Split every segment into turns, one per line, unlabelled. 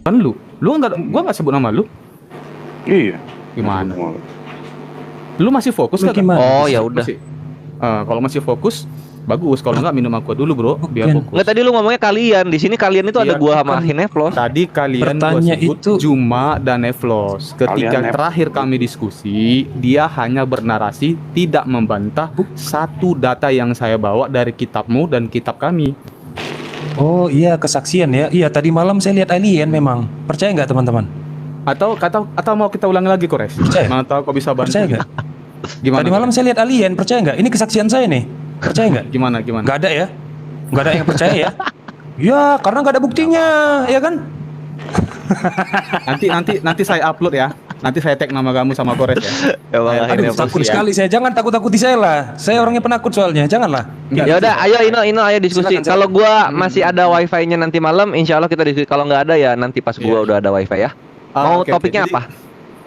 Kan lu enggak, gua enggak sebut nama lu.
Iya.
Gimana? Lu masih fokus
Lu
kagak?
gimana?
Oh ya udah.
Kalau masih fokus bagus, kalau enggak minum aqua dulu, Bro, biar
Bukan.
fokus.
Enggak, tadi lu ngomongnya kalian. Di sini kalian itu ada
Iya,
gua sama Hineflos.
Tadi kalian gua
Bertanya
sebut
itu.
Juma dan Nevlos. Ketika
Kalian
terakhir kami diskusi, dia hanya bernarasi, tidak membantah satu data yang saya bawa dari kitabmu dan kitab kami.
Oh iya, kesaksian ya. Iya, tadi malam saya lihat alien memang. Percaya nggak teman-teman?
Atau mau kita ulangi lagi, Kores?
Percaya.
Mana tahu kau bisa bantu.
Percaya nggak?
Gimana?
Tadi malam saya lihat alien, percaya nggak? Ini kesaksian saya nih. Percaya nggak?
Gimana?
Nggak ada ya? Nggak ada yang percaya ya? Ya, karena nggak ada buktinya, ya kan?
Nanti saya upload ya. Nanti saya tag nama kamu sama Kores ya.
Aduh, takut sekali saya. Jangan takut-takuti saya lah. Saya orangnya penakut soalnya. Janganlah.
Ya udah, ayo Ino ayo diskusi.
Silakan,
Kalau gua masih ada wifi-nya nanti malam, insya Allah kita diskusi. Kalau nggak ada ya nanti pas gua udah ada wifi ya. Mau
Oke,
topiknya
jadi,
apa?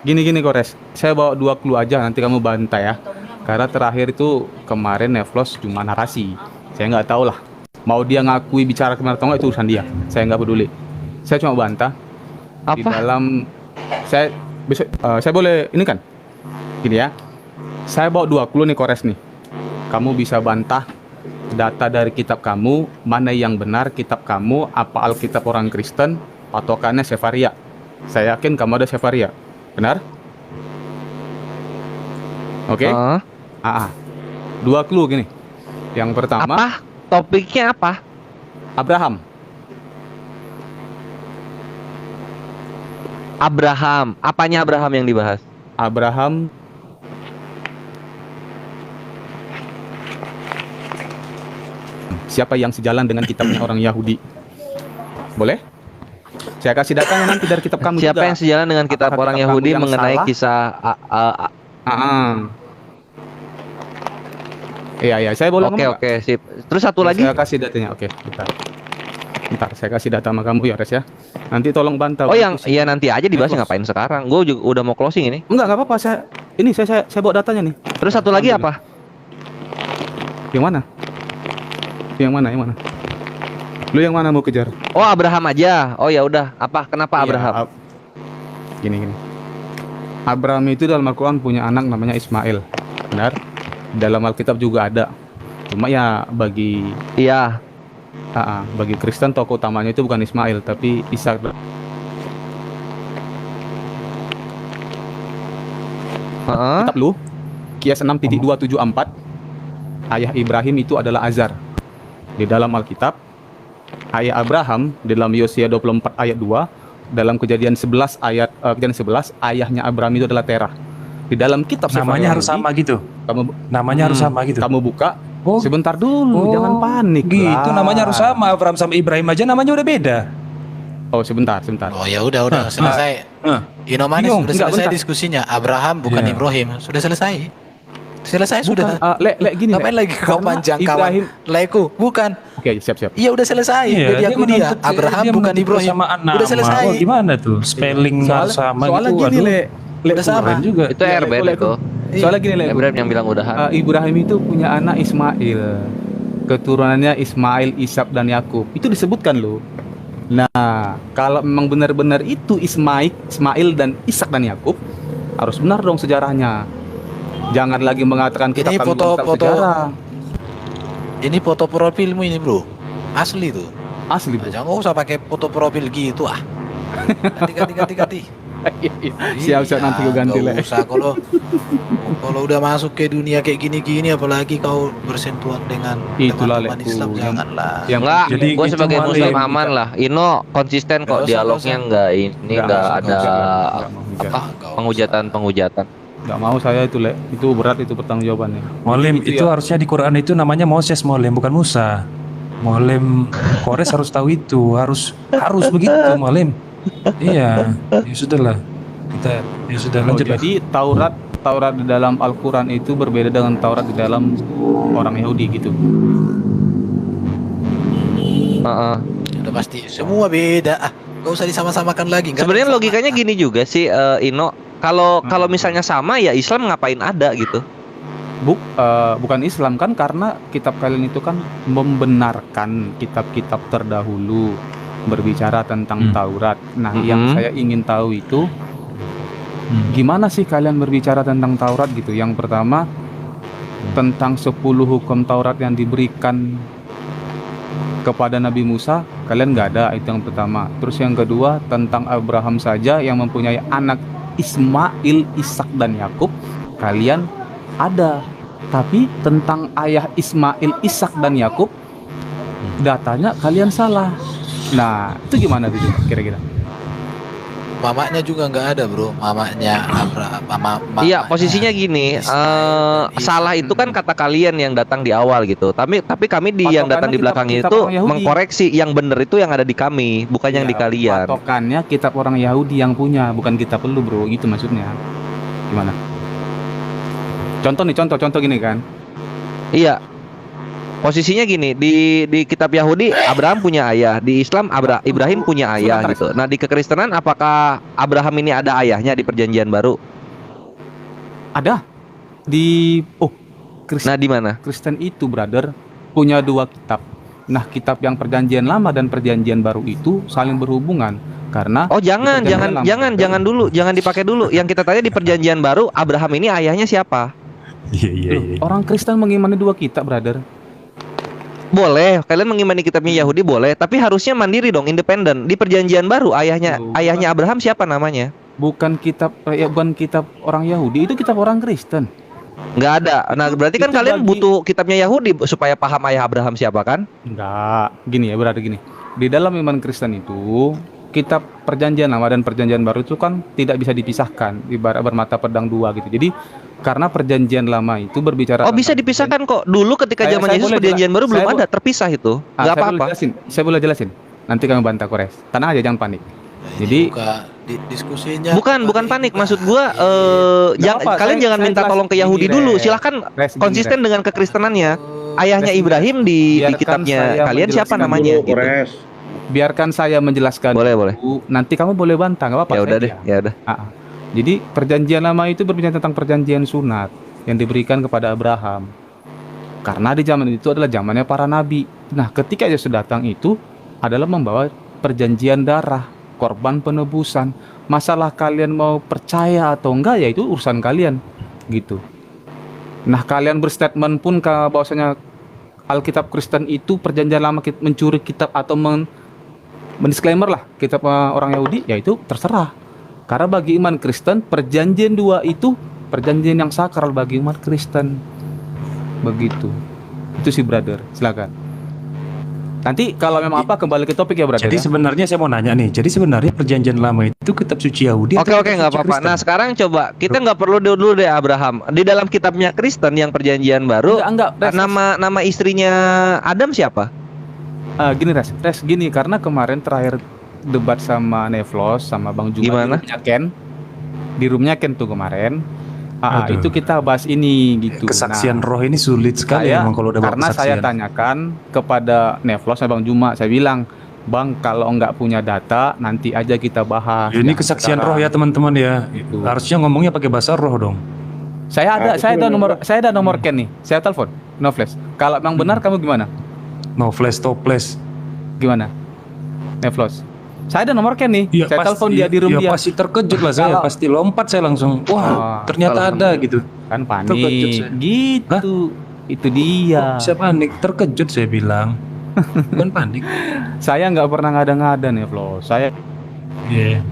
Gini Kores. Saya bawa 2 clue aja, nanti kamu bantai ya. Karena terakhir itu kemarin Nevlos cuma narasi. Saya nggak tahu lah. Mau dia ngakui bicara kemarin atau nggak, itu urusan dia. Saya nggak peduli. Saya cuma bantah. Di
Apa?
dalam saya boleh ini kan? Gini ya. Saya bawa 2 clue nih, Kores nih. Kamu bisa bantah data dari kitab kamu, mana yang benar kitab kamu, apa Alkitab orang Kristen, patokannya Sefaria. Saya yakin kamu ada Sefaria. Benar? Oke?
Heeh.
2 clue gini. Yang pertama,
Apa? Topiknya apa?
Abraham.
Abraham. Apanya Abraham yang dibahas?
Abraham siapa yang sejalan dengan kitabnya orang Yahudi? Boleh? Saya kasih datanya nanti dari kitab kamu
Siapa
juga.
yang sejalan dengan kitab
Apakah
orang
kitab
Yahudi
kamu yang
mengenai
salah?
kisah
Iya, saya boleh
Oke
ngomong nggak?
sip. Terus satu lagi?
Saya kasih datanya. Oke, bentar, saya kasih data sama kamu ya, Res ya. Nanti tolong bantah.
Oh yang iya nanti aja dibahas,
Close.
ngapain sekarang? Gue juga udah mau closing ini.
Enggak apa-apa, saya bawa datanya nih.
Terus satu lagi apa?
Yang mana? Yang mana? Lu yang mana mau kejar?
Oh Abraham aja. Oh ya udah. Apa? Kenapa
Iya,
Abraham?
Gini. Abraham itu dalam Al-Quran punya anak namanya Ismail. Benar? Dalam Alkitab juga ada. Cuma ya bagi
Iya.
bagi Kristen tokoh utamanya itu bukan Ismail tapi Ishak.
Heeh.
Kitab lu Kias 6.274 ayah Ibrahim itu adalah Azar. Di dalam Alkitab ayah Abraham di dalam Yosua 24 ayat 2, dalam Kejadian 11 ayahnya Abraham itu adalah Terah. Di dalam kitab
Namanya harus sama gitu. Namanya harus sama gitu.
Kamu buka.
Oh.
Sebentar dulu, jangan panik.
Gitu,
lah.
namanya harus sama. Abraham sama Ibrahim aja namanya udah beda.
Oh, sebentar.
Oh ya udah selesai. Inomanis
Bingung.
sudah
Enggak,
selesai
bentar.
diskusinya. Abraham bukan
Iya.
Ibrahim. Sudah selesai. Selesai sudah.
Gini.
Ngapain lagi kau
Karena
panjang
Ibrahim.
kawan? Leku, bukan.
Oke, siap.
Iya udah selesai.
Iya,
Jadi aku dia.
menuntut-
Abraham
dia
bukan
menuntut
Ibrahim.
persamaan nama.
Udah selesai.
Oh, gimana tuh? Spelling harus sama
soalnya
gitu.
gini,
Waduh.
Udah sama.
Keren juga.
Itu Erben itu.
Soalnya gini, Le.
Ibrahim yang bilang udahan.
Ibrahim itu punya anak Ismail. Keturunannya Ismail, Ishak dan Yakub. Itu disebutkan loh. Nah, kalau memang benar-benar itu Ismail dan Ishak dan Yakub, harus benar dong sejarahnya. Jangan lagi mengatakan kita
Ini
akan
foto-
mengungkap
foto-
sejarah.
Ini foto profilmu ini bro. Asli tuh.
Asli, bro.
Jangan usah pakai foto profil gitu ah. Ganti.
Siap nanti gue ganti, Le.
Gak usah kalau udah masuk ke dunia kayak gini-gini, apalagi kau bersentuhan dengan
Itulah,
teman-teman
Le.
Islam,
Yang-
janganlah.
Enggak,
Jadi
gue
gitu,
sebagai
Malik.
muslim aman lah. Ino konsisten kok,
Nggak usah,
dialognya
nggak
enggak ini enggak ada
Gak
penghujatan.
Nggak mau saya itu, Le. Itu berat itu pertanggungjawabannya.
Molim itu
ya.
harusnya di Quran itu namanya Moses Molim, bukan Musa. Molim Kores harus tahu itu, harus begitu Molim. Iya, ya sudahlah. Kita ya sudah lanjut lah.
Jadi Taurat di dalam Al-Quran itu berbeda dengan Taurat di dalam orang Yahudi gitu.
Heeh.
Udah pasti semua beda ah. Gak usah disama-samakan lagi. Nggak
Sebenarnya
bisa
logikanya
sama.
gini juga sih, Ino. Kalau misalnya sama ya Islam ngapain ada gitu?
Bukan Islam kan, karena kitab kalian itu kan membenarkan kitab-kitab terdahulu. berbicara tentang Taurat. Nah, yang saya ingin tahu itu gimana sih kalian berbicara tentang Taurat gitu. Yang pertama tentang 10 hukum Taurat yang diberikan kepada Nabi Musa, kalian nggak ada, itu yang pertama. Terus yang kedua tentang Abraham saja yang mempunyai anak Ismail, Ishak dan Yakub, kalian ada. Tapi tentang ayah Ismail, Ishak dan Yakub, datanya kalian salah. Nah, itu gimana tuh kira-kira?
Mamanya juga nggak ada bro, mamanya Abraham.
Iya, posisinya gini, salah itu kan kata kalian yang datang di awal gitu. Tapi kami yang datang di belakangnya itu mengkoreksi yang benar itu yang ada di kami, bukan yang di kalian.
Patokannya kitab orang Yahudi yang punya, bukan kitab lu bro, gitu maksudnya. Gimana? Contoh gini kan?
Iya. Posisinya gini, di kitab Yahudi Abraham punya ayah, di Islam Ibrahim punya ayah gitu. Nah, di kekristenan apakah Abraham ini ada ayahnya di Perjanjian Baru?
Ada. Di
Nah, di mana?
Kristen itu, brother, punya 2 kitab. Nah, kitab yang Perjanjian Lama dan Perjanjian Baru itu saling berhubungan karena
jangan dulu, jangan dipakai dulu. Yang kita tanya di Perjanjian Baru, Abraham ini ayahnya siapa?
Iya.
Orang Kristen mengimani 2 kitab, brother.
Boleh, kalian mengimani kitabnya Yahudi boleh, tapi harusnya mandiri dong, independen. Di Perjanjian Baru ayahnya Abraham siapa namanya?
Bukan kitab orang Yahudi, itu kitab orang Kristen.
Nggak ada. Nah, berarti kan kalian butuh kitabnya Yahudi supaya paham ayah Abraham siapa kan?
Enggak, gini ya, berarti gini. Di dalam iman Kristen itu, kitab Perjanjian Lama dan Perjanjian Baru itu kan tidak bisa dipisahkan, ibarat bermata pedang 2 gitu. Jadi karena Perjanjian Lama itu berbicara
bisa dipisahkan kok. Dulu ketika zaman Yesus Perjanjian Baru belum ada, terpisah itu. Nggak apa-apa.
Saya boleh jelasin. Nanti kami bantah Kores. Tenang aja, jangan panik. Jadi
diskusinya
bukan panik, maksud gua kalian jangan minta tolong ke Yahudi dulu. Silahkan konsisten dengan kekristenannya. Ayahnya Ibrahim di kitabnya kalian siapa namanya gitu.
Biarkan saya menjelaskan.
Boleh.
Nanti kamu boleh bantah, nggak apa-apa.
Ya udah deh.
Jadi Perjanjian Lama itu berbicara tentang perjanjian sunat yang diberikan kepada Abraham. Karena di zaman itu adalah zamannya para nabi. Nah, ketika Yesus datang itu adalah membawa perjanjian darah, korban penebusan. Masalah kalian mau percaya atau enggak ya itu urusan kalian, gitu. Nah, kalian berstatement pun bahwasanya Alkitab Kristen itu Perjanjian Lama mencuri kitab atau mendisklaimer lah kitab orang Yahudi, ya itu terserah. Karena bagi iman Kristen, Perjanjian 2 itu perjanjian yang sakral bagi umat Kristen. Begitu. Itu sih, brother. Silakan. Nanti kalau memang apa kembali ke topik ya, brother.
Jadi sebenarnya saya mau nanya nih. Jadi sebenarnya Perjanjian Lama itu kitab suci Yahudi
Oke, nggak apa-apa. Nah, sekarang coba kita nggak perlu dulu deh Abraham. Di dalam kitabnya Kristen yang Perjanjian Baru, nama istrinya Adam siapa?
Gini, Res, gini, karena kemarin terakhir debat sama Nevlos sama Bang Juma
Gimana?
Di roomnya Ken tuh kemarin. Itu kita bahas ini gitu.
Kesaksian roh ini sulit sekali memang kalau udah
karena saya tanyakan kepada Nevlos sama Bang Juma, saya bilang, Bang, kalau nggak punya data nanti aja kita bahas.
Ini kesaksian roh ya teman-teman ya. Gitu. Harusnya ngomongnya pakai bahasa roh dong.
Saya ada nomor Ken nih. Saya telepon Nevlos. Kalau memang benar kamu gimana?
No flash, toples.
Gimana? Nevlos. Saya ada nomor Ken nih.
Ya,
saya telepon dia di room dia.
Pasti terkejut lah saya. Pasti lompat saya langsung. Wah, ternyata ada gitu.
Kan panik. Gitu. Hah? Itu dia.
Saya panik, terkejut saya bilang. Bukan panik.
Saya nggak pernah ngada-ngada nih, Flo. Saya.
Iya.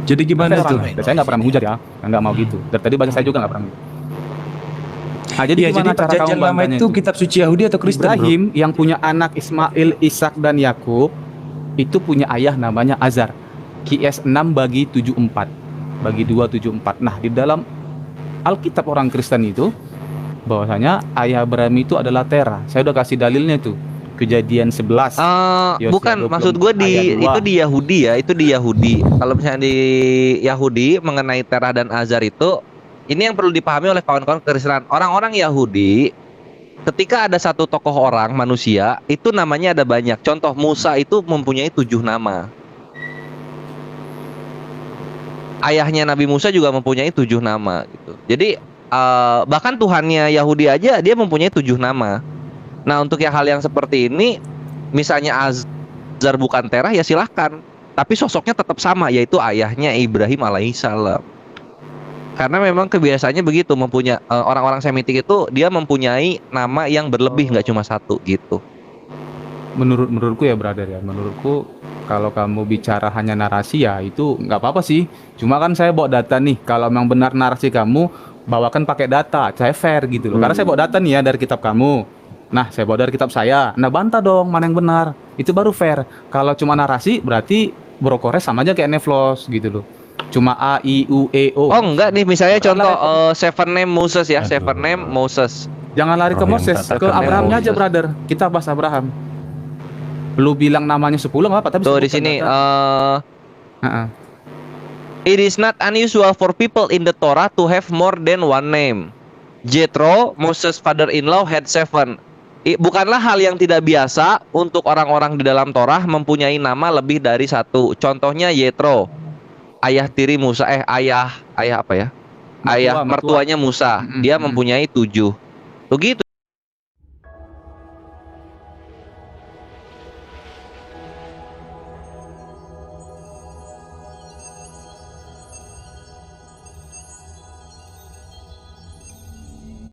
Jadi gimana itu?
Saya nggak pernah menghujat ya. Nggak mau gitu. Dari tadi baca saya juga nggak pernah. Nah, jadi gimana cara
Perjanjian Lama itu kitab suci Yahudi atau Kristen?
Ibrahim yang punya anak Ismail, Ishak dan Yakub itu punya ayah namanya Azar. QS 6 bagi 74. Bagi 274. Nah, di dalam Alkitab orang Kristen itu bahwasanya ayah Abraham itu adalah Tera. Saya udah kasih dalilnya tuh. Kejadian 11.
Bukan, maksud gue itu di Yahudi ya, itu di Yahudi. Kalau misalnya di Yahudi mengenai Tera dan Azar itu, ini yang perlu dipahami oleh kawan-kawan kekristenan. Orang-orang Yahudi, ketika ada satu tokoh orang manusia, itu namanya ada banyak. Contoh Musa itu mempunyai 7 nama. Ayahnya Nabi Musa juga mempunyai 7 nama gitu. Jadi bahkan Tuhannya Yahudi aja dia mempunyai 7 nama. Nah untuk hal yang seperti ini, misalnya Azar bukan Terah ya silahkan, tapi sosoknya tetap sama, yaitu ayahnya Ibrahim alaihissalam. Karena memang kebiasaannya begitu, orang-orang Semitik itu dia mempunyai nama yang berlebih, nggak cuma satu gitu.
Menurutku ya brother ya, menurutku kalau kamu bicara hanya narasi ya itu nggak apa-apa sih. Cuma kan saya bawa data nih, kalau memang benar narasi kamu bawakan pakai data, saya fair gitu loh. Karena saya bawa data nih ya dari kitab kamu. Nah, saya bawa dari kitab saya. Nah, bantah dong mana yang benar. Itu baru fair. Kalau cuma narasi berarti Bro Kores sama aja kayak Neflos gitu loh. Cuma A, I, U, E, O.
Oh enggak nih, misalnya
Jangan
contoh
lari-
Seven Name Moses ya,
Aduh.
Seven Name Moses.
Jangan lari ke
Roh yang
Moses,
katakan
ke Abrahamnya aja
Moses.
brother. Kita bahas Abraham. Lu bilang namanya 10 nggak apa, tapi
Tuh di
sebutkan
sini
data. Heeh.
it is not unusual for people in the Torah to have more than one name. Jethro, Moses' father-in-law, had 7. Bukanlah hal yang tidak biasa untuk orang-orang di dalam Torah mempunyai nama lebih dari 1. Contohnya Yetro, ayah tiri Musa, ayah apa ya? Ayah
Mertua.
mertuanya Musa.
Mm-mm,
Dia
mm-mm.
mempunyai 7. Begitu.